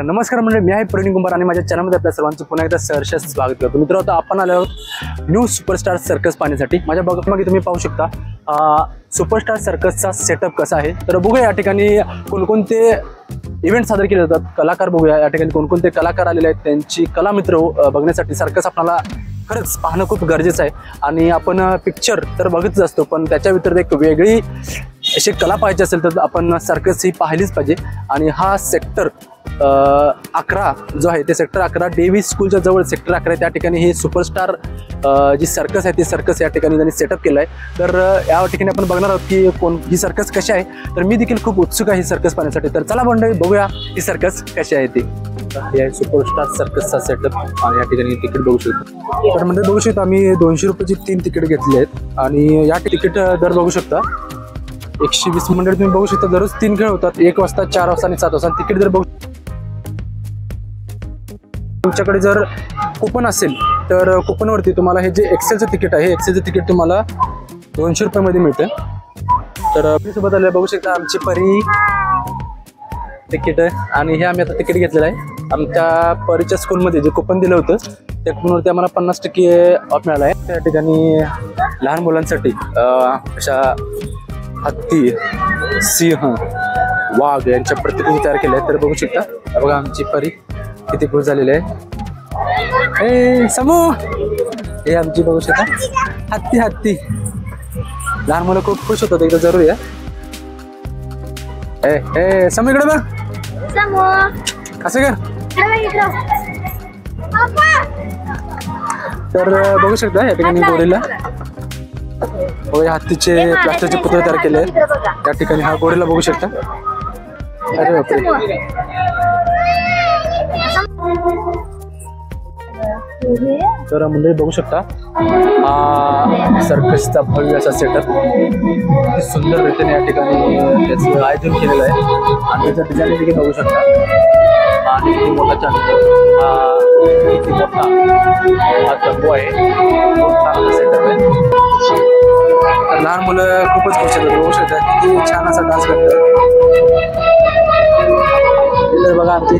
नमस्कार मंडळी, मी आहे प्रवीण कुमार आणि माझ्या चॅनलमध्ये आपल्या सर्वांचं पुन्हा एकदा सहर्ष स्वागत करतो. मित्रांनो, आपण आलो आहोत न्यू सुपरस्टार सर्कस पाहण्यासाठी. माझ्या मागे तुम्ही पाहू शकता सुपरस्टार सर्कसचा सेटअप कसा आहे. तर बघूया या ठिकाणी कोणकोणते इव्हेंट सादर केले जातात, कलाकार बघूया या ठिकाणी कोणकोणते कलाकार आलेले आहेत, त्यांची कलामित्र बघण्यासाठी सर्कस आपल्याला खरंच पाहणं खूप गरजेचं आहे. आणि आपण पिक्चर तर बघतच असतो, पण त्याच्या व्यतिरिक्त एक वेगळी अशी कला पाहायची असेल तर आपण सर्कस ही पाहिलीच पाहिजे. आणि हा सेक्टर 11 जो आहे ते सेक्टर 11 डेव्हिस स्कूलच्या जवळ सेक्टर 11 आहे. त्या ठिकाणी हे सुपरस्टार जी सर्कस आहे ती सर्कस या ठिकाणी त्यांनी सेटअप केलं आहे. तर या ठिकाणी आपण बघणार आहोत की ही सर्कस कशी आहे. तर मी देखील खूप उत्सुक आहे ही सर्कस पाहण्यासाठी. तर चला मंडळी, बघूया ही सर्कस कशी आहे ती. हे आहे सुपरस्टार सर्कसचा सेटअप आणि या ठिकाणी तिकीट बघू शकतो. तर म्हणजे बघू शकतो आम्ही 200 रुपयाची 3 तिकीट घेतली आहेत. आणि या तिकीट दर बघू शकता 120 मंडळी तुम्ही बघू शकता. दररोज 3 खेळ होतात, 1 वाजता, 4 वाजता आणि 7 वाजता. तिकीट दर बघू, तुमच्याकडे जर कुपन असेल तर कुपनवरती तुम्हाला हे जे एक्सेलचं तिकीट आहे, एक्सेलचं तिकीट तुम्हाला 200 रुपयामध्ये मिळतं. तर आपल्यासोबत आले बघू शकता आमची परी तिकीट आहे. आणि हे आम्ही आता तिकीट घेतलेलं आहे. आमच्या परीच्या स्कूलमध्ये जे कुपन दिलं होतं त्या कुपनवरती आम्हाला 50% ऑफ मिळाला आहे. त्या ठिकाणी लहान मुलांसाठी अशा हत्ती, सिंह, वाघ यांच्या प्रतिकृती तयार केल्या आहेत. तर बघू शकता बघा आमची परी किती खुश झालेली आहे. ए समू, हे आमची बघू शकता हत्ती. लहान मुलं खूप खुश होतात, एकदा जरूर या. ए समू इकडे बघ, असं कर. तर बघू शकता या ठिकाणी गोरीला हत्तीचे प्लास्टरचे पुतळे तयार केले आहेत. त्या ठिकाणी हा गोरीला बघू शकता. अरे बापरे. तर मंडळी बघू शकता हा सर्कसचा भव्य असा सेटअप सुंदर रीतीने या ठिकाणी त्याचं आयोजन केलेलं आहे. आणि त्याचं डिझाईन देखील बघू शकता. आणि किती मोठा किती मोठा हा तंबू आहे, खूप छान असा सेटअप आहे. तर लहान मुलं खूपच खुश होतात, बघू शकता किती छान असा डान्स करतात. बघा आमची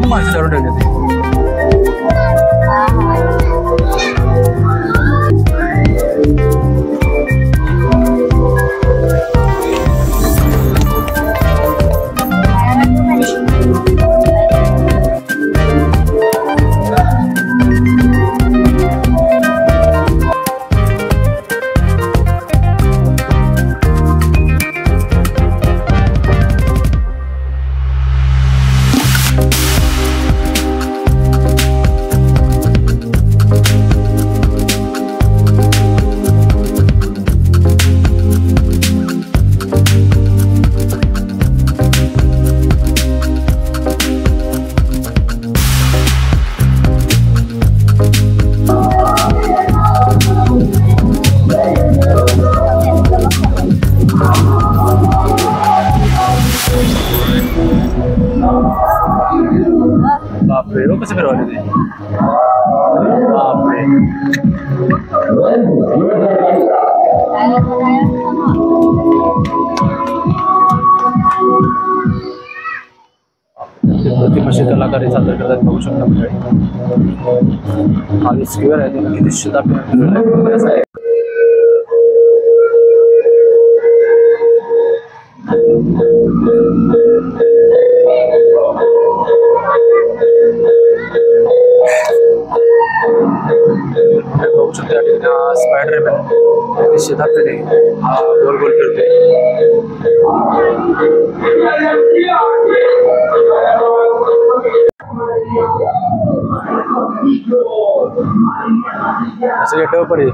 खूप माणसं धरून ठेवली ते. बापरे, हो कसं फिरवले ते. बापरे, प्रतिभाशी कलाकारी सादर करतात बघू शकता मंडळी. खाली स्क्वेअर आहे ते किती शताब्दी फिरवलं आहे. बघू शकता या ठिकाणी स्पायडरमॅन शेतात फिरते, गोल गोल फिरते. असं येतो परी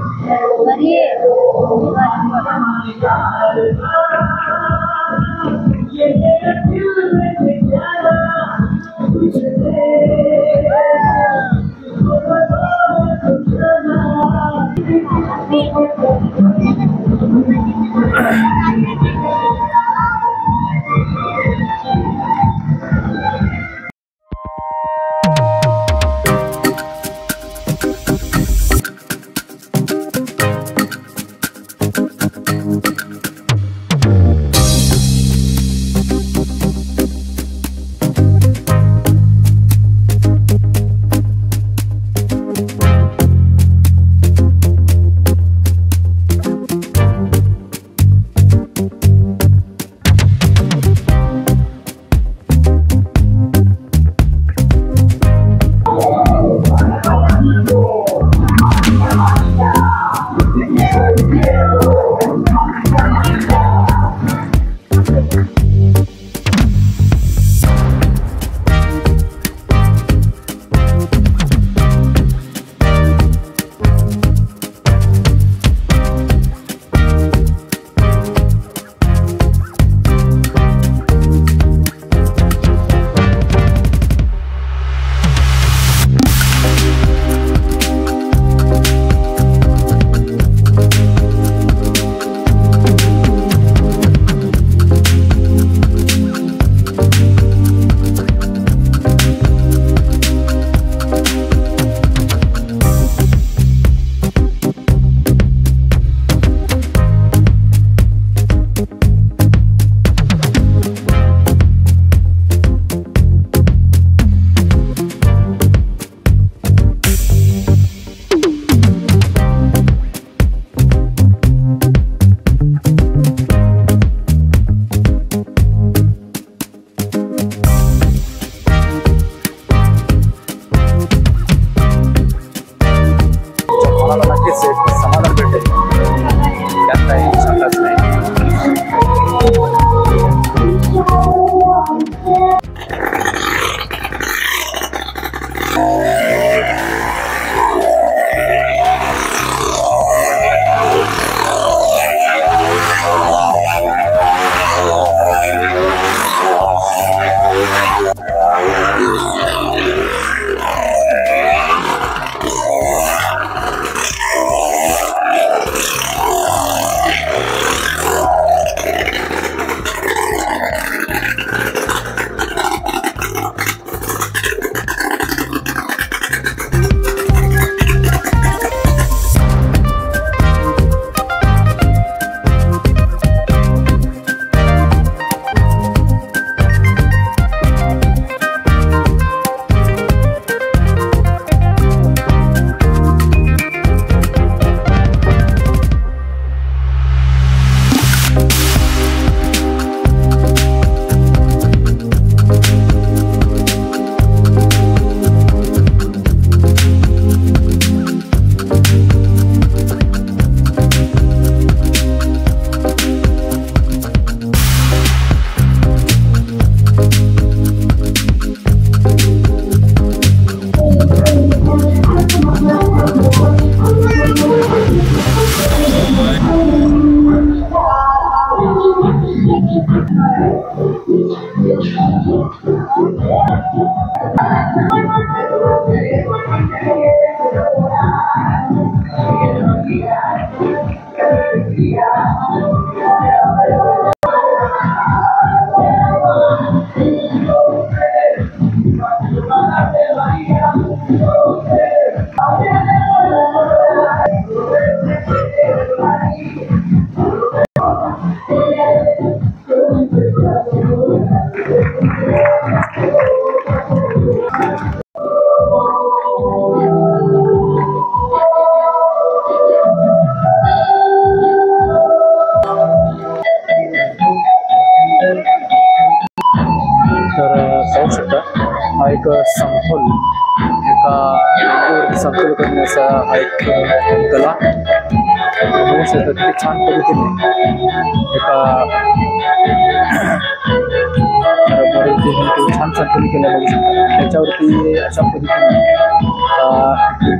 पाहू शकता हा एक समतोल एका समतोल करण्याचा हा एक कला बघू शकता किती छान पद्धतीने एका छान संतुलन केलं बघू शकता त्याच्यावरती अशा पद्धतीने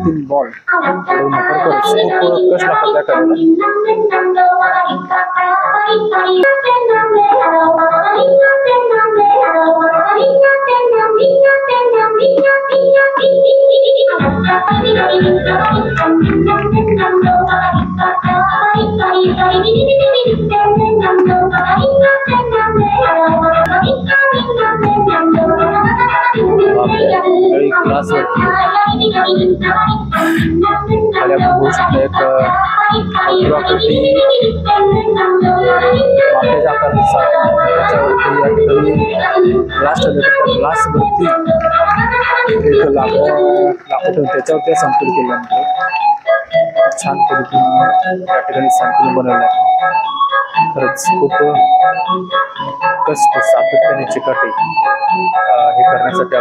3 बॉल खूप कष्ट लागतात त्या करायला क्लास बघू शकता एक आकृती वाक्याच्या आकाराचा त्याच्यावरती ग्लासवरती एक लाकूड त्याच्यावरती संतुलन केल्यानंतर छान पद्धतीने त्या ठिकाणी संतुलन बनवलं आहे खरंच खूप कष्ट सातत्याने चिकाटी हे करण्यासाठी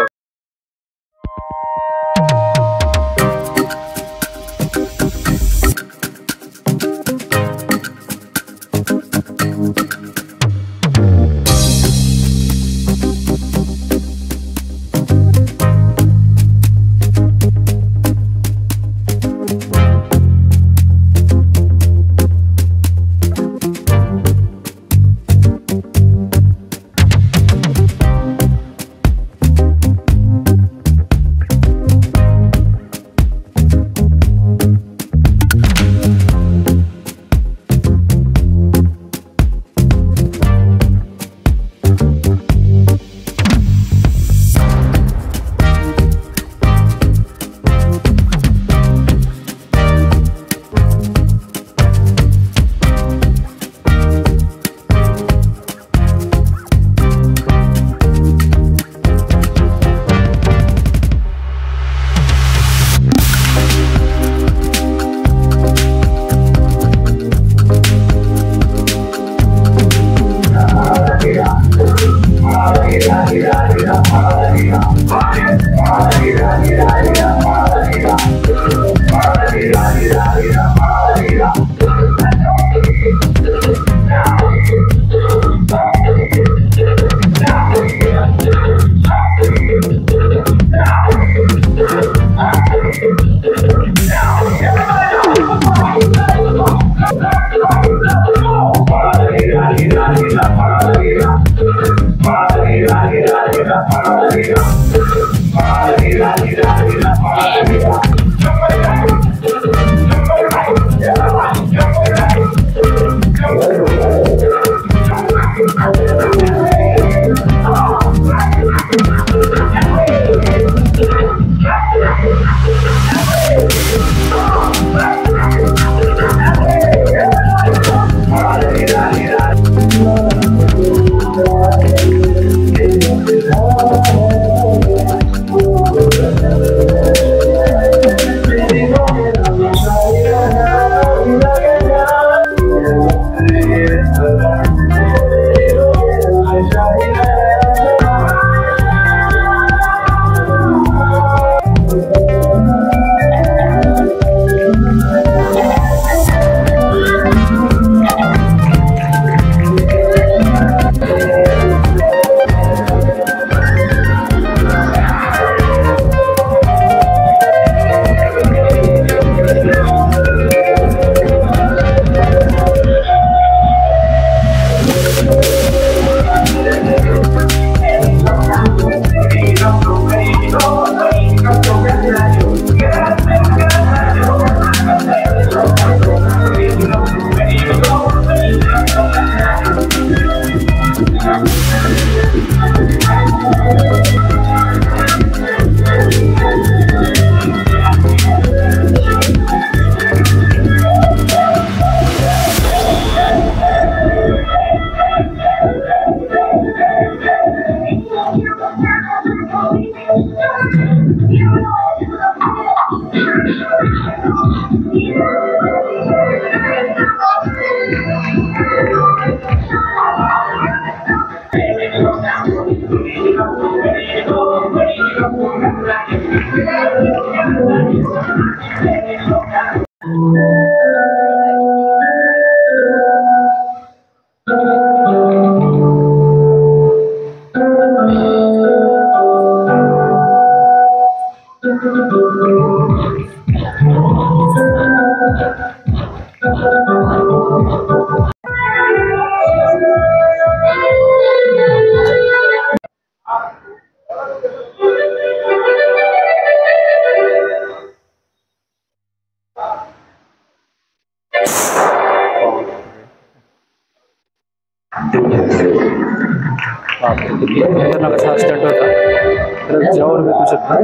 कसा स्टार्ट होता तर ज्यावर भेटू शकता.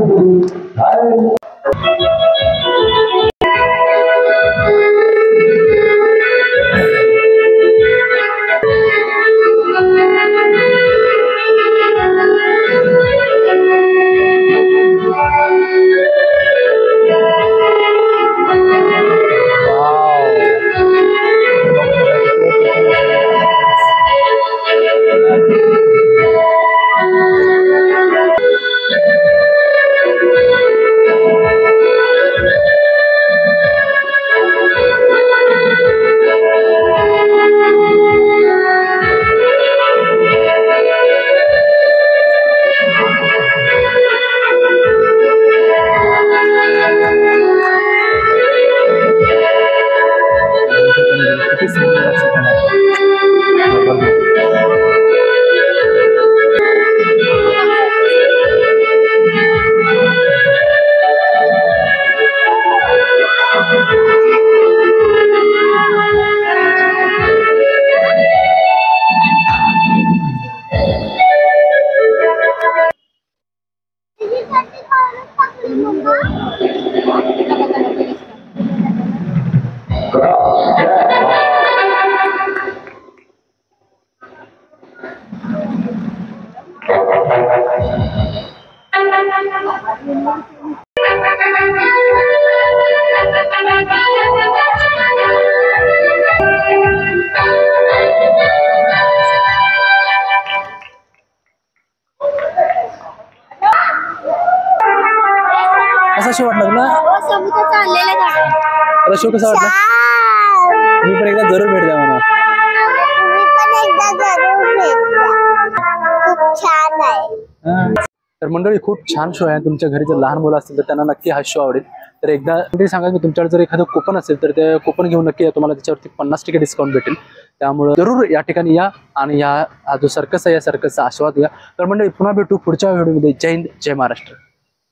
कसा शो वाटला तुला? शो कसा वाटला? मी पण एकदा जरूर भेट द्या मला. तर मंडळी खूप छान शो आहे. तुमच्या घरी जर लहान मुलं असतील तर त्यांना नक्की हा शो आवडेल. तर एकदा तरी सांगा की तुमच्याकडे जर एखादं कुपन असेल तर ते कुपन घेऊन नक्की या. तुम्हाला त्याच्यावरती 50% डिस्काउंट भेटेल. त्यामुळे जरूर या ठिकाणी या आणि हा जो सर्कस आहे या सर्कसचा आस्वाद घ्या. तर मंडळी पुन्हा भेटू पुढच्या व्हिडिओमध्ये. जय हिंद, जय महाराष्ट्र.